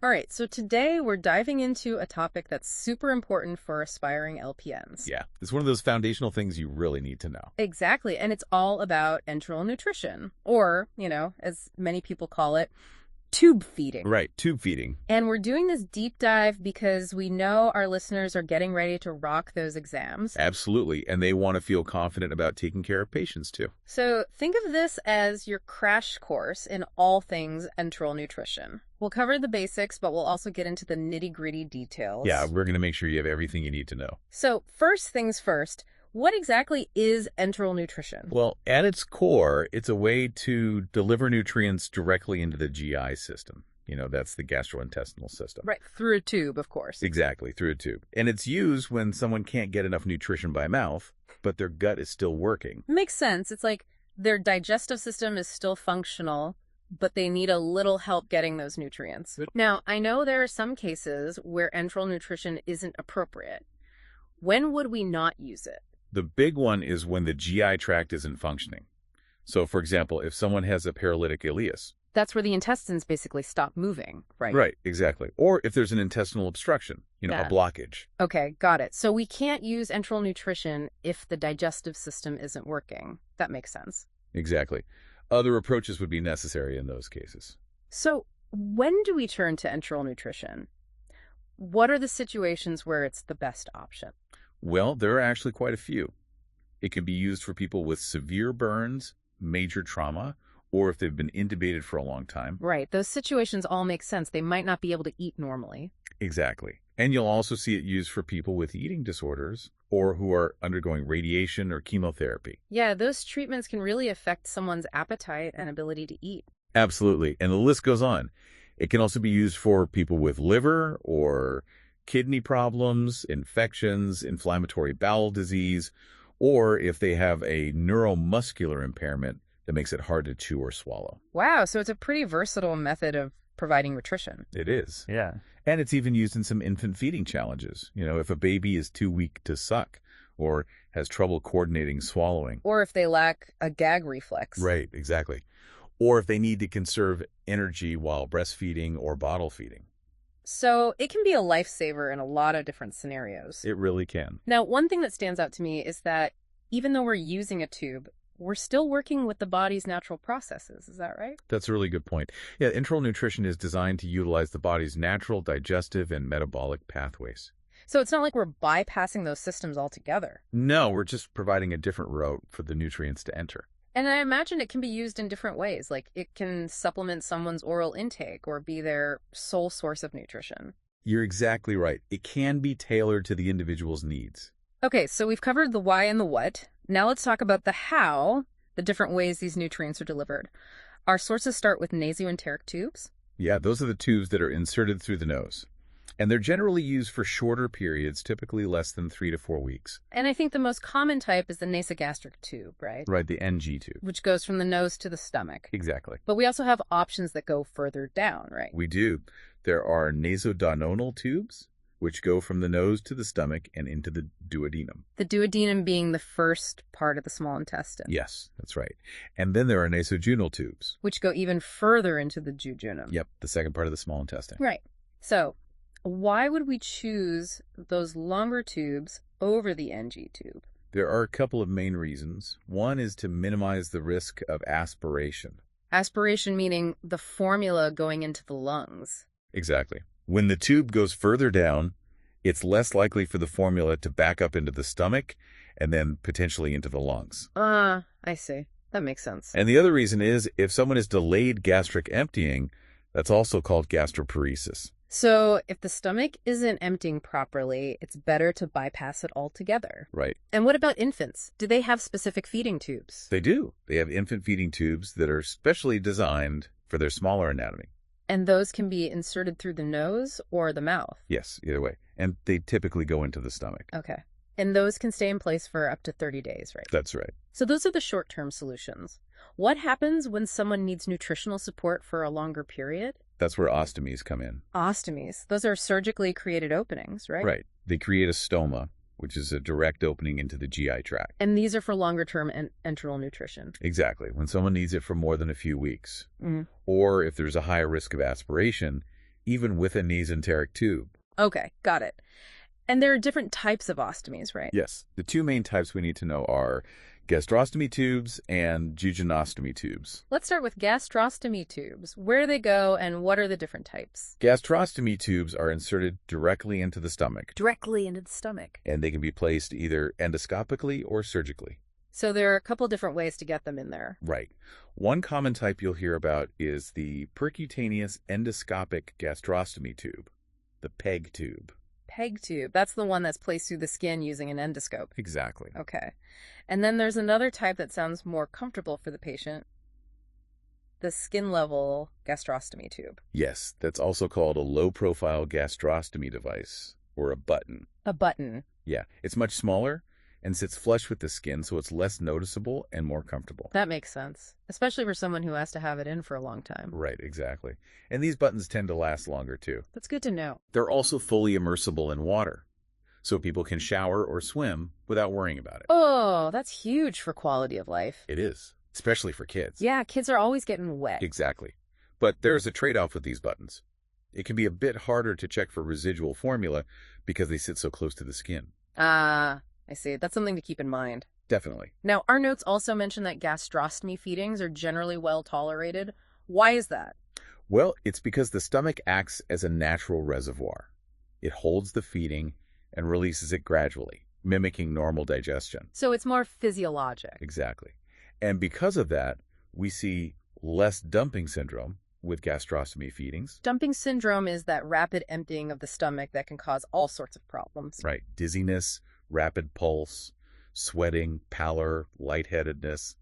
All right, so today we're diving into a topic that's super important for aspiring LPNs. Yeah, it's one of those foundational things you really need to know. Exactly, and it's all about enteral nutrition, or, as many people call it, tube feeding. Right, tube feeding. And we're doing this deep dive because we know our listeners are getting ready to rock those exams. Absolutely, and they want to feel confident about taking care of patients too. So think of this as your crash course in all things enteral nutrition. We'll cover the basics, but we'll also get into the nitty-gritty details. Yeah, we're going to make sure you have everything you need to know. So first things first, what exactly is enteral nutrition? Well, at its core, it's a way to deliver nutrients directly into the GI system. That's the gastrointestinal system. Right, through a tube, of course. Exactly, through a tube. And it's used when someone can't get enough nutrition by mouth, but their gut is still working. Makes sense. It's like their digestive system is still functional, but they need a little help getting those nutrients. Good. Now, I know there are some cases where enteral nutrition isn't appropriate. When would we not use it? The big one is when the GI tract isn't functioning. So, for example, if someone has a paralytic ileus. That's where the intestines basically stop moving, right? Right, exactly. Or if there's an intestinal obstruction, a blockage. Okay, got it. So we can't use enteral nutrition if the digestive system isn't working. That makes sense. Exactly. Other approaches would be necessary in those cases. So when do we turn to enteral nutrition? What are the situations where it's the best option? Well, there are actually quite a few. It can be used for people with severe burns, major trauma, or if they've been intubated for a long time. Right. Those situations all make sense. They might not be able to eat normally. Exactly. And you'll also see it used for people with eating disorders or who are undergoing radiation or chemotherapy. Yeah, those treatments can really affect someone's appetite and ability to eat. Absolutely. And the list goes on. It can also be used for people with liver or kidney problems, infections, inflammatory bowel disease, or if they have a neuromuscular impairment that makes it hard to chew or swallow. Wow, so it's a pretty versatile method of providing nutrition. It is. Yeah. And it's even used in some infant feeding challenges. If a baby is too weak to suck or has trouble coordinating swallowing. Or if they lack a gag reflex. Right, exactly. Or if they need to conserve energy while breastfeeding or bottle feeding. So it can be a lifesaver in a lot of different scenarios. It really can. Now, one thing that stands out to me is that even though we're using a tube, we're still working with the body's natural processes. Is that right? That's a really good point. Yeah, enteral nutrition is designed to utilize the body's natural digestive and metabolic pathways. So it's not like we're bypassing those systems altogether. No, we're just providing a different route for the nutrients to enter. And I imagine it can be used in different ways. Like it can supplement someone's oral intake or be their sole source of nutrition. You're exactly right. It can be tailored to the individual's needs. Okay, so we've covered the why and the what. Now let's talk about the how, the different ways these nutrients are delivered. Our sources start with nasoenteric tubes. Yeah, those are the tubes that are inserted through the nose. And they're generally used for shorter periods, typically less than 3 to 4 weeks. And I think the most common type is the nasogastric tube, right? Right, the NG tube. Which goes from the nose to the stomach. Exactly. But we also have options that go further down, right? We do. There are nasoduodenal tubes, which go from the nose to the stomach and into the duodenum. The duodenum being the first part of the small intestine. Yes, that's right. And then there are nasojejunal tubes. Which go even further into the jejunum. Yep, the second part of the small intestine. Right. So why would we choose those longer tubes over the NG tube? There are a couple of main reasons. One is to minimize the risk of aspiration. Aspiration meaning the formula going into the lungs. Exactly. When the tube goes further down, it's less likely for the formula to back up into the stomach and then potentially into the lungs. I see. That makes sense. And the other reason is if someone has delayed gastric emptying, that's also called gastroparesis. So if the stomach isn't emptying properly, it's better to bypass it altogether. Right. And what about infants? Do they have specific feeding tubes? They do. They have infant feeding tubes that are specially designed for their smaller anatomy. And those can be inserted through the nose or the mouth? Yes, either way. And they typically go into the stomach. Okay. And those can stay in place for up to 30 days, right? That's right. So those are the short-term solutions. What happens when someone needs nutritional support for a longer period? That's where ostomies come in. Ostomies. Those are surgically created openings, right? Right. They create a stoma, which is a direct opening into the GI tract. And these are for longer-term enteral nutrition. Exactly. When someone needs it for more than a few weeks. Mm-hmm. Or if there's a higher risk of aspiration, even with a mesenteric tube. Okay, got it. And there are different types of ostomies, right? Yes, the two main types we need to know are gastrostomy tubes and jejunostomy tubes. Let's start with gastrostomy tubes. Where do they go and what are the different types? Gastrostomy tubes are inserted directly into the stomach, Directly into the stomach. and they can be placed either endoscopically or surgically. So there are a couple different ways to get them in there. Right. One common type you'll hear about is the percutaneous endoscopic gastrostomy tube, the PEG tube. PEG tube. That's the one that's placed through the skin using an endoscope. Exactly. Okay. And then there's another type that sounds more comfortable for the patient. The skin level gastrostomy tube. Yes, that's also called a low-profile gastrostomy device, or a button. A button. Yeah, it's much smaller and sits flush with the skin, so it's less noticeable and more comfortable. That makes sense, especially for someone who has to have it in for a long time. Right, exactly. And these buttons tend to last longer, too. That's good to know. They're also fully immersible in water, so people can shower or swim without worrying about it. Oh, that's huge for quality of life. It is, especially for kids. Yeah, kids are always getting wet. Exactly. But there's a trade-off with these buttons. It can be a bit harder to check for residual formula because they sit so close to the skin. Ah, I see. That's something to keep in mind. Definitely. Now, our notes also mention that gastrostomy feedings are generally well tolerated. Why is that? Well, it's because the stomach acts as a natural reservoir. It holds the feeding and releases it gradually, mimicking normal digestion. So it's more physiologic. Exactly. And because of that, we see less dumping syndrome with gastrostomy feedings. Dumping syndrome is that rapid emptying of the stomach that can cause all sorts of problems. Right. Dizziness, rapid pulse, sweating, pallor, lightheadedness.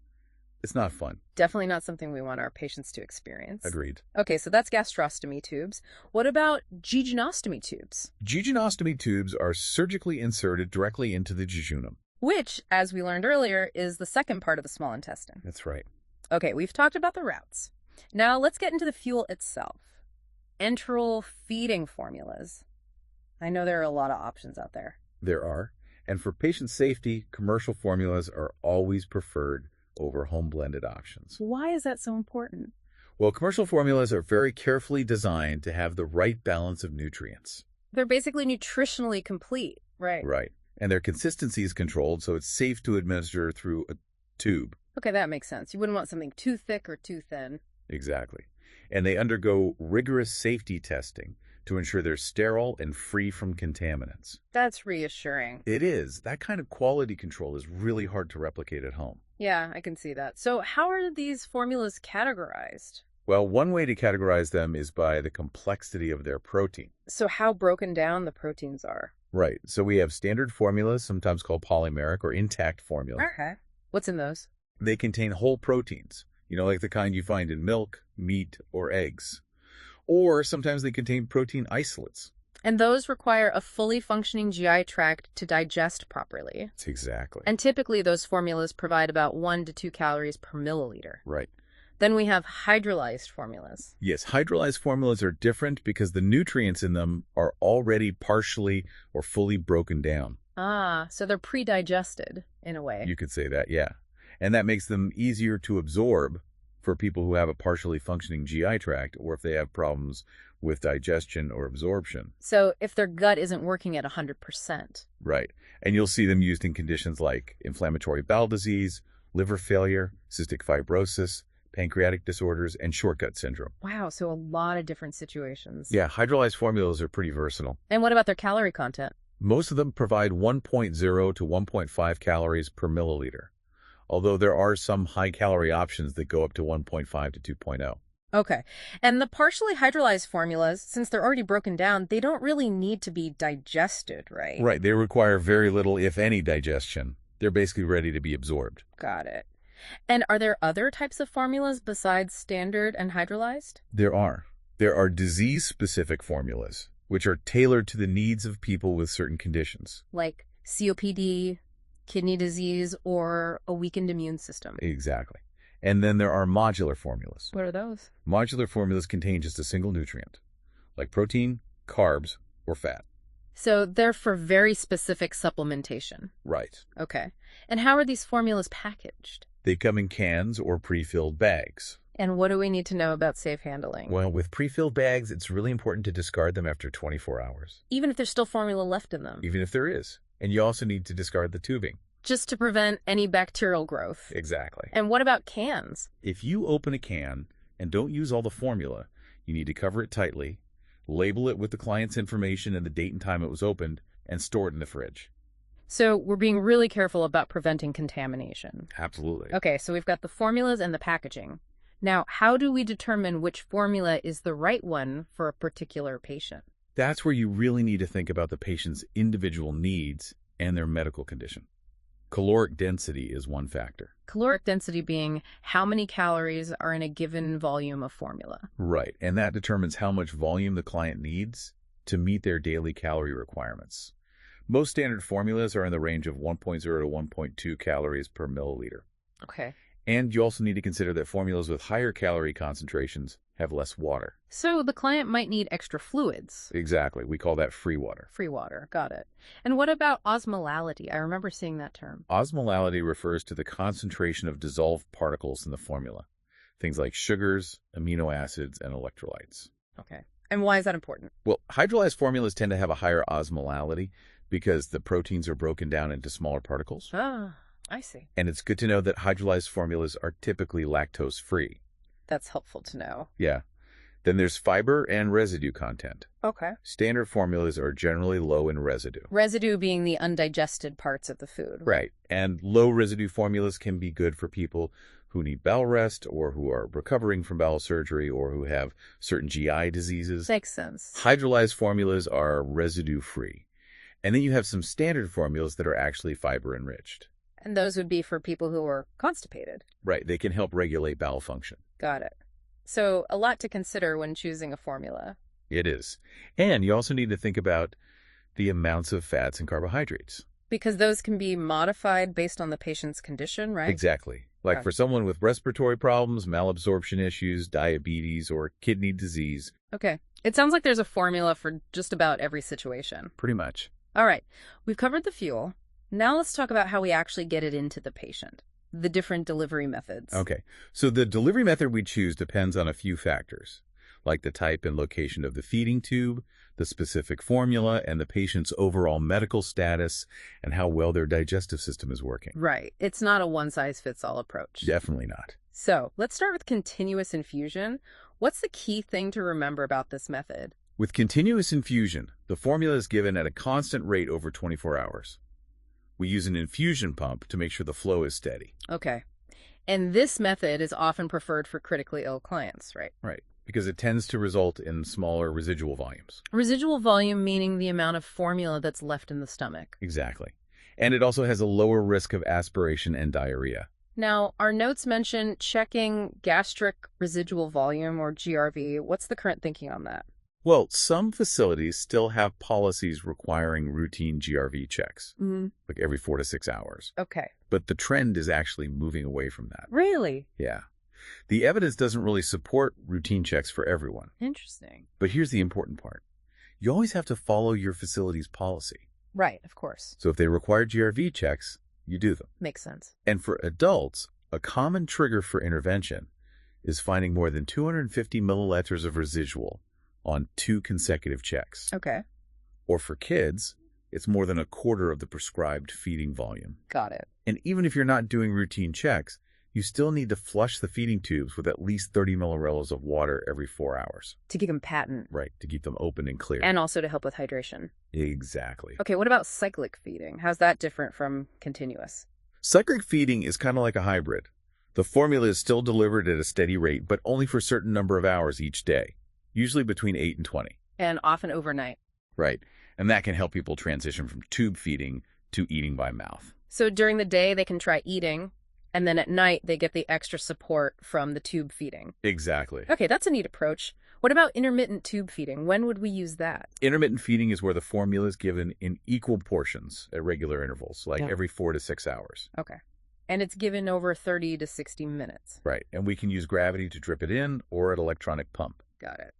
It's not fun. Definitely not something we want our patients to experience. Agreed. Okay, so that's gastrostomy tubes. What about jejunostomy tubes? Jejunostomy tubes are surgically inserted directly into the jejunum. Which, as we learned earlier, is the second part of the small intestine. That's right. Okay, we've talked about the routes. Now let's get into the fuel itself. Enteral feeding formulas. I know there are a lot of options out there. There are. And for patient safety, commercial formulas are always preferred over home-blended options. Why is that so important? Well, commercial formulas are very carefully designed to have the right balance of nutrients. They're basically nutritionally complete, right? Right. And their consistency is controlled, so it's safe to administer through a tube. Okay, that makes sense. You wouldn't want something too thick or too thin. Exactly. And they undergo rigorous safety testing to ensure they're sterile and free from contaminants. That's reassuring. It is. That kind of quality control is really hard to replicate at home. Yeah, I can see that. So how are these formulas categorized? Well, one way to categorize them is by the complexity of their protein. So how broken down the proteins are? Right. So we have standard formulas, sometimes called polymeric or intact formulas. Okay. What's in those? They contain whole proteins, like the kind you find in milk, meat, or eggs. Or sometimes they contain protein isolates. And those require a fully functioning GI tract to digest properly. That's exactly. And typically those formulas provide about 1 to 2 calories per milliliter. Right. Then we have hydrolyzed formulas. Yes, hydrolyzed formulas are different because the nutrients in them are already partially or fully broken down. Ah, so they're pre-digested in a way. You could say that, yeah. And that makes them easier to absorb for people who have a partially functioning GI tract or if they have problems with digestion or absorption. So if their gut isn't working at 100%. Right. And you'll see them used in conditions like inflammatory bowel disease, liver failure, cystic fibrosis, pancreatic disorders, and short gut syndrome. Wow, so a lot of different situations. Yeah, hydrolyzed formulas are pretty versatile. And what about their calorie content? Most of them provide 1.0 to 1.5 calories per milliliter, although there are some high-calorie options that go up to 1.5 to 2.0. Okay. And the partially hydrolyzed formulas, since they're already broken down, they don't really need to be digested, right? Right. They require very little, if any, digestion. They're basically ready to be absorbed. Got it. And are there other types of formulas besides standard and hydrolyzed? There are. There are disease-specific formulas, which are tailored to the needs of people with certain conditions. Like COPD, kidney disease, or a weakened immune system. Exactly. And then there are modular formulas. What are those? Modular formulas contain just a single nutrient, like protein, carbs, or fat. So they're for very specific supplementation. Right. Okay. And how are these formulas packaged? They come in cans or pre-filled bags. And what do we need to know about safe handling? Well, with pre-filled bags, it's really important to discard them after 24 hours, Even if there's still formula left in them, even if there is. And you also need to discard the tubing. just to prevent any bacterial growth. Exactly. And what about cans? If you open a can and don't use all the formula, you need to cover it tightly, label it with the client's information and the date and time it was opened, and store it in the fridge. So we're being really careful about preventing contamination. Absolutely. Okay, so we've got the formulas and the packaging. Now, how do we determine which formula is the right one for a particular patient? That's where you really need to think about the patient's individual needs and their medical condition. Caloric density is one factor. Caloric density being how many calories are in a given volume of formula. Right, and that determines how much volume the client needs to meet their daily calorie requirements. Most standard formulas are in the range of 1.0 to 1.2 calories per milliliter. Okay. And you also need to consider that formulas with higher calorie concentrations have less water. So the client might need extra fluids. Exactly. We call that free water. Free water, got it. And what about osmolality? I remember seeing that term. Osmolality refers to the concentration of dissolved particles in the formula. Things like sugars, amino acids, and electrolytes. Okay. And why is that important? Well, hydrolyzed formulas tend to have a higher osmolality because the proteins are broken down into smaller particles. Ah, I see. And it's good to know that hydrolyzed formulas are typically lactose-free. That's helpful to know. Yeah. Then there's fiber and residue content. Okay. Standard formulas are generally low in residue. Residue being the undigested parts of the food. Right. And low residue formulas can be good for people who need bowel rest or who are recovering from bowel surgery or who have certain GI diseases. Makes sense. Hydrolyzed formulas are residue-free. And then you have some standard formulas that are actually fiber-enriched. And those would be for people who are constipated. Right. They can help regulate bowel function. Got it. So a lot to consider when choosing a formula. It is. And you also need to think about the amounts of fats and carbohydrates. Because those can be modified based on the patient's condition, right? Exactly. Like for someone with respiratory problems, malabsorption issues, diabetes, or kidney disease. Okay. It sounds like there's a formula for just about every situation. Pretty much. All right. We've covered the fuel. Now let's talk about how we actually get it into the patient. The different delivery methods. Okay. So the delivery method we choose depends on a few factors, like the type and location of the feeding tube, the specific formula, and the patient's overall medical status, and how well their digestive system is working. Right. It's not a one-size-fits-all approach. Definitely not. So let's start with continuous infusion. What's the key thing to remember about this method? With continuous infusion, the formula is given at a constant rate over 24 hours. We use an infusion pump to make sure the flow is steady. Okay. And this method is often preferred for critically ill clients, right? Right. Because it tends to result in smaller residual volumes. Residual volume meaning the amount of formula that's left in the stomach. Exactly. And it also has a lower risk of aspiration and diarrhea. Now, our notes mention checking gastric residual volume, or GRV. What's the current thinking on that? Well, some facilities still have policies requiring routine GRV checks, like every 4 to 6 hours. Okay. But the trend is actually moving away from that. Really? Yeah. The evidence doesn't really support routine checks for everyone. Interesting. But here's the important part. You always have to follow your facility's policy. Right, of course. So if they require GRV checks, you do them. Makes sense. And for adults, a common trigger for intervention is finding more than 250 milliliters of residual on 2 consecutive checks. Okay. Or for kids, it's more than a quarter of the prescribed feeding volume. Got it. And even if you're not doing routine checks, you still need to flush the feeding tubes with at least 30 millirels of water every 4 hours. To keep them patent. Right, to keep them open and clear. And also to help with hydration. Exactly. Okay, what about cyclic feeding? How's that different from continuous? Cyclic feeding is kind of like a hybrid. The formula is still delivered at a steady rate, but only for a certain number of hours each day, usually between 8 and 20. And often overnight. Right, and that can help people transition from tube feeding to eating by mouth. So during the day, they can try eating, and then at night, they get the extra support from the tube feeding. Exactly. Okay, that's a neat approach. What about intermittent tube feeding? When would we use that? Intermittent feeding is where the formula is given in equal portions at regular intervals, like every 4 to 6 hours. Okay. And it's given over 30 to 60 minutes. Right, and we can use gravity to drip it in or an electronic pump. Got it.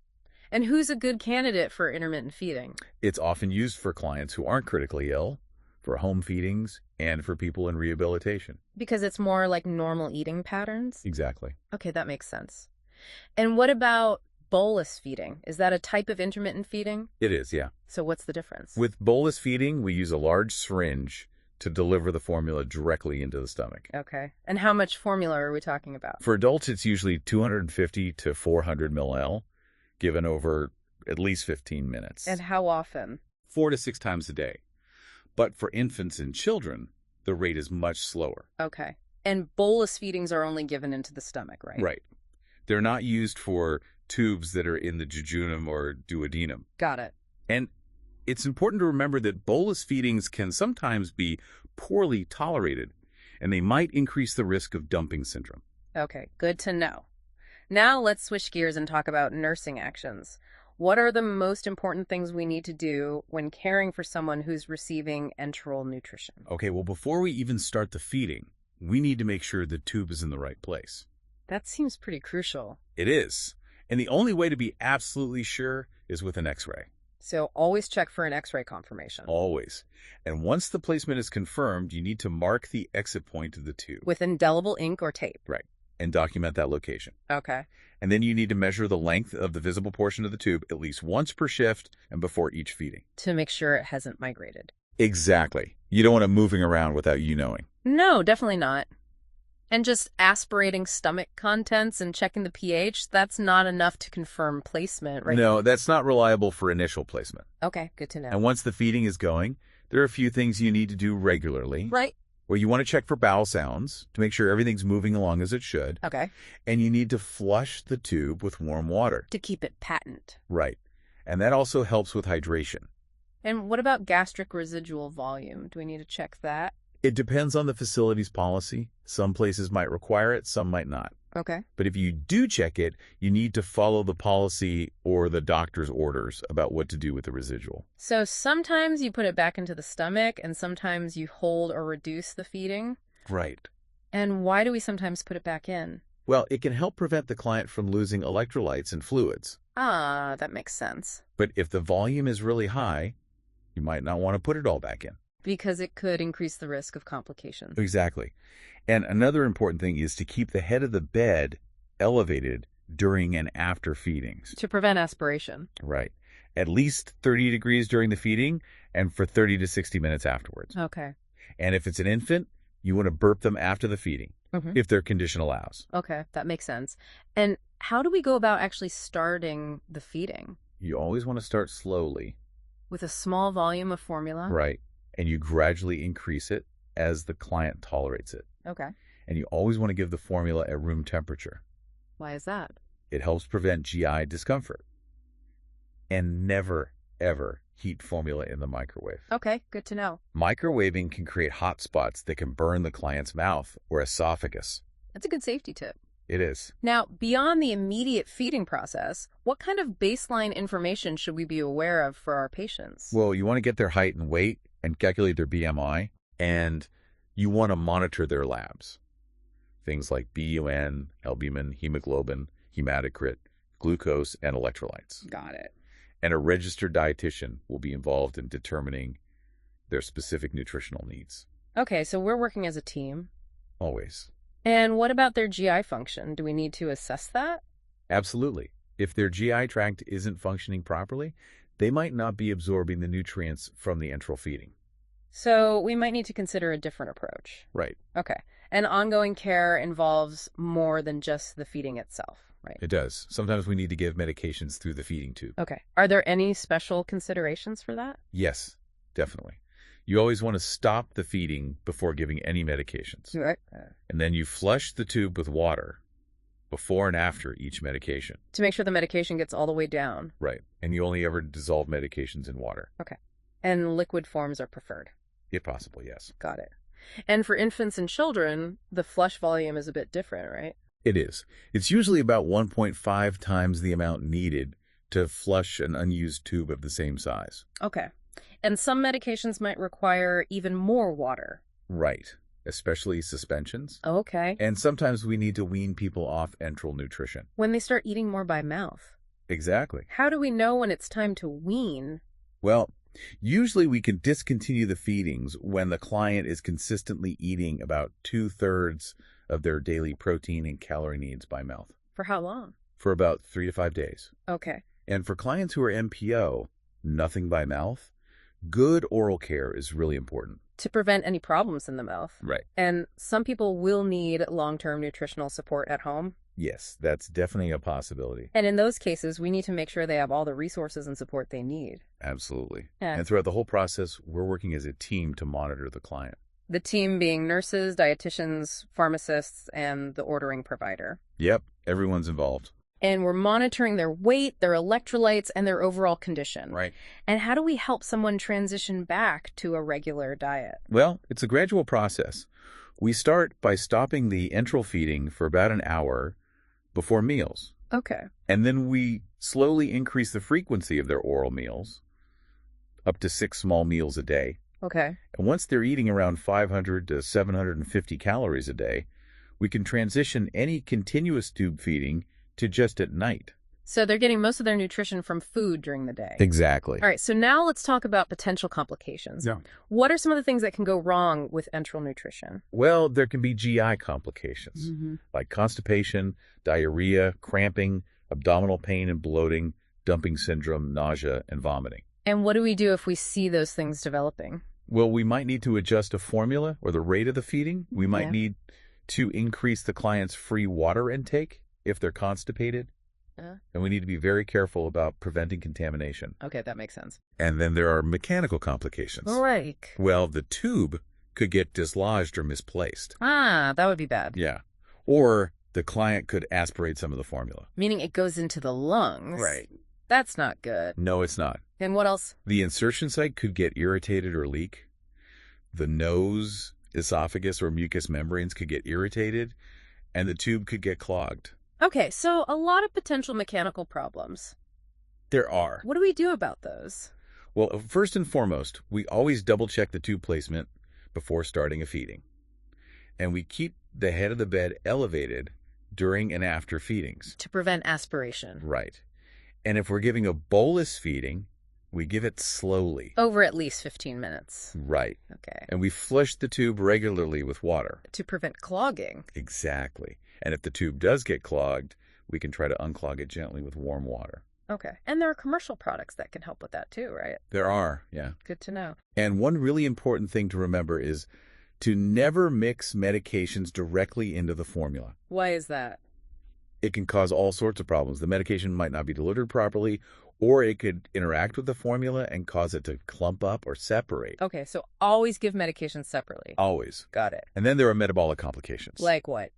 And who's a good candidate for intermittent feeding? It's often used for clients who aren't critically ill, for home feedings, and for people in rehabilitation. Because it's more like normal eating patterns? Exactly. Okay, that makes sense. And what about bolus feeding? Is that a type of intermittent feeding? It is, yeah. So what's the difference? With bolus feeding, we use a large syringe to deliver the formula directly into the stomach. Okay. And how much formula are we talking about? For adults, it's usually 250 to 400 ml, given over at least 15 minutes. And how often? 4 to 6 times a day. But for infants and children, the rate is much slower. Okay. And bolus feedings are only given into the stomach, right? Right. They're not used for tubes that are in the jejunum or duodenum. Got it. And it's important to remember that bolus feedings can sometimes be poorly tolerated, and they might increase the risk of dumping syndrome. Okay, good to know. Now let's switch gears and talk about nursing actions. What are the most important things we need to do when caring for someone who's receiving enteral nutrition? Okay, well, before we even start the feeding, we need to make sure the tube is in the right place. That seems pretty crucial. It is. And the only way to be absolutely sure is with an X-ray. So always check for an X-ray confirmation. Always. And once the placement is confirmed, you need to mark the exit point of the tube. With indelible ink or tape? Right. And document that location. Okay. And then you need to measure the length of the visible portion of the tube at least once per shift and before each feeding. To make sure it hasn't migrated. Exactly. You don't want it moving around without you knowing. No, definitely not. And just aspirating stomach contents and checking the pH, that's not enough to confirm placement, right? No, that's not reliable for initial placement. Okay, good to know. And once the feeding is going, there are a few things you need to do regularly. Right. Well, you want to check for bowel sounds to make sure everything's moving along as it should. Okay. And you need to flush the tube with warm water. To keep it patent. Right. And that also helps with hydration. And what about gastric residual volume? Do we need to check that? It depends on the facility's policy. Some places might require it, some might not. Okay. But if you do check it, you need to follow the policy or the doctor's orders about what to do with the residual. So sometimes you put it back into the stomach and sometimes you hold or reduce the feeding. Right. And why do we sometimes put it back in? Well, it can help prevent the client from losing electrolytes and fluids. Ah, that makes sense. But if the volume is really high, you might not want to put it all back in. Because it could increase the risk of complications. Exactly. And another important thing is to keep the head of the bed elevated during and after feedings. To prevent aspiration. Right. At least 30 degrees during the feeding and for 30 to 60 minutes afterwards. Okay. And if it's an infant, you want to burp them after the feeding, if their condition allows. Okay, that makes sense. And how do we go about actually starting the feeding? You always want to start slowly. With a small volume of formula? Right. And you gradually increase it as the client tolerates it. Okay. And you always want to give the formula at room temperature. Why is that? It helps prevent GI discomfort. And never, ever heat formula in the microwave. Okay, good to know. Microwaving can create hot spots that can burn the client's mouth or esophagus. That's a good safety tip. It is. Now, beyond the immediate feeding process, what kind of baseline information should we be aware of for our patients? Well, you want to get their height and weight and calculate their BMI, and you want to monitor their labs. Things like BUN, albumin, hemoglobin, hematocrit, glucose, and electrolytes. Got it. And a registered dietitian will be involved in determining their specific nutritional needs. Okay, so we're working as a team. Always. And what about their GI function? Do we need to assess that? Absolutely. If their GI tract isn't functioning properly, they might not be absorbing the nutrients from the enteral feeding. So we might need to consider a different approach. Right. Okay. And ongoing care involves more than just the feeding itself, right? It does. Sometimes we need to give medications through the feeding tube. Okay. Are there any special considerations for that? Yes, definitely. You always want to stop the feeding before giving any medications. Right. And then you flush the tube with water before and after each medication. To make sure the medication gets all the way down. Right. And you only ever dissolve medications in water. Okay. And liquid forms are preferred. If possible, yes. Got it. And for infants and children, the flush volume is a bit different, right? It is. It's usually about 1.5 times the amount needed to flush an unused tube of the same size. Okay. And some medications might require even more water. Right. Especially suspensions. Okay. And sometimes we need to wean people off enteral nutrition. When they start eating more by mouth. Exactly. How do we know when it's time to wean? Well, Usually we can discontinue the feedings when the client is consistently eating about 2/3 of their daily protein and calorie needs by mouth For how long? for about 3 to 5 days. Okay. And for clients who are NPO, nothing by mouth, good oral care is really important. To prevent any problems in the mouth. Right. And some people will need long-term nutritional support at home. Yes, that's definitely a possibility. And in those cases, we need to make sure they have all the resources and support they need. Absolutely. Yeah. And throughout the whole process, we're working as a team to monitor the client. The team being nurses, dietitians, pharmacists, and the ordering provider. Yep, everyone's involved. And we're monitoring their weight, their electrolytes, and their overall condition. Right. And how do we help someone transition back to a regular diet? Well, it's a gradual process. We start by stopping the enteral feeding for about an hour before meals. Okay. And then we slowly increase the frequency of their oral meals up to 6 small meals a day. Okay. And once they're eating around 500 to 750 calories a day, we can transition any continuous tube feeding to just at night. So they're getting most of their nutrition from food during the day. Exactly. All right, so now let's talk about potential complications. Yeah. What are some of the things that can go wrong with enteral nutrition? Well, there can be GI complications like constipation, diarrhea, cramping, abdominal pain and bloating, dumping syndrome, nausea, and vomiting. And what do we do if we see those things developing? Well, we might need to adjust a formula or the rate of the feeding. We might need to increase the client's free water intake if they're constipated. And we need to be very careful about preventing contamination. Okay, that makes sense. And then there are mechanical complications. Like? Well, the tube could get dislodged or misplaced. Ah, that would be bad. Yeah. Or the client could aspirate some of the formula. Meaning it goes into the lungs. Right. That's not good. No, it's not. And what else? The insertion site could get irritated or leak. The nose, esophagus, or mucous membranes could get irritated, and the tube could get clogged. Okay, so a lot of potential mechanical problems. There are. What do we do about those? Well, first and foremost, we always double-check the tube placement before starting a feeding. And we keep the head of the bed elevated during and after feedings. To prevent aspiration. Right. And if we're giving a bolus feeding, we give it slowly. Over at least 15 minutes. Right. Okay. And we flush the tube regularly with water. To prevent clogging. Exactly. And if the tube does get clogged, we can try to unclog it gently with warm water. Okay. And there are commercial products that can help with that too, right? There are, yeah. Good to know. And one really important thing to remember is to never mix medications directly into the formula. Why is that? It can cause all sorts of problems. The medication might not be delivered properly, or it could interact with the formula and cause it to clump up or separate. Okay, so always give medications separately. Always. Got it. And then there are metabolic complications. Like what?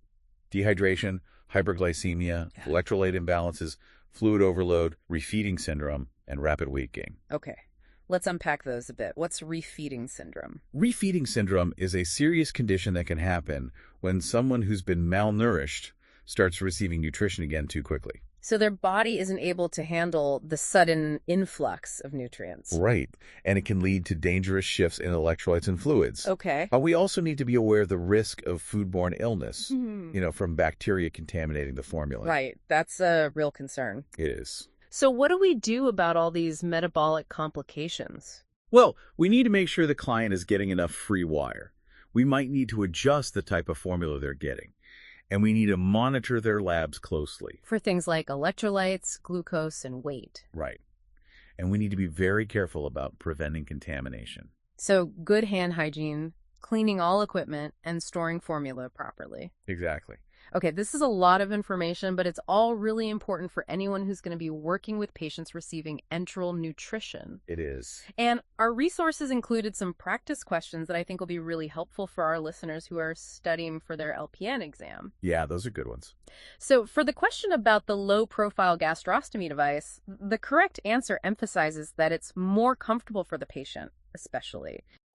Dehydration, hyperglycemia, electrolyte imbalances, fluid overload, refeeding syndrome, and rapid weight gain. Okay. Let's unpack those a bit. What's refeeding syndrome? Refeeding syndrome is a serious condition that can happen when someone who's been malnourished starts receiving nutrition again too quickly. So their body isn't able to handle the sudden influx of nutrients. Right. And it can lead to dangerous shifts in electrolytes and fluids. Okay. But we also need to be aware of the risk of foodborne illness, from bacteria contaminating the formula. Right. That's a real concern. It is. So what do we do about all these metabolic complications? Well, we need to make sure the client is getting enough free water. We might need to adjust the type of formula they're getting. And we need to monitor their labs closely. For things like electrolytes, glucose, and weight. Right. And we need to be very careful about preventing contamination. So good hand hygiene, cleaning all equipment, and storing formula properly. Exactly. Okay, this is a lot of information, but it's all really important for anyone who's going to be working with patients receiving enteral nutrition. It is. And our resources included some practice questions that I think will be really helpful for our listeners who are studying for their LPN exam. Yeah, those are good ones. So for the question about the low-profile gastrostomy device, the correct answer emphasizes that it's more comfortable for the patient, especially.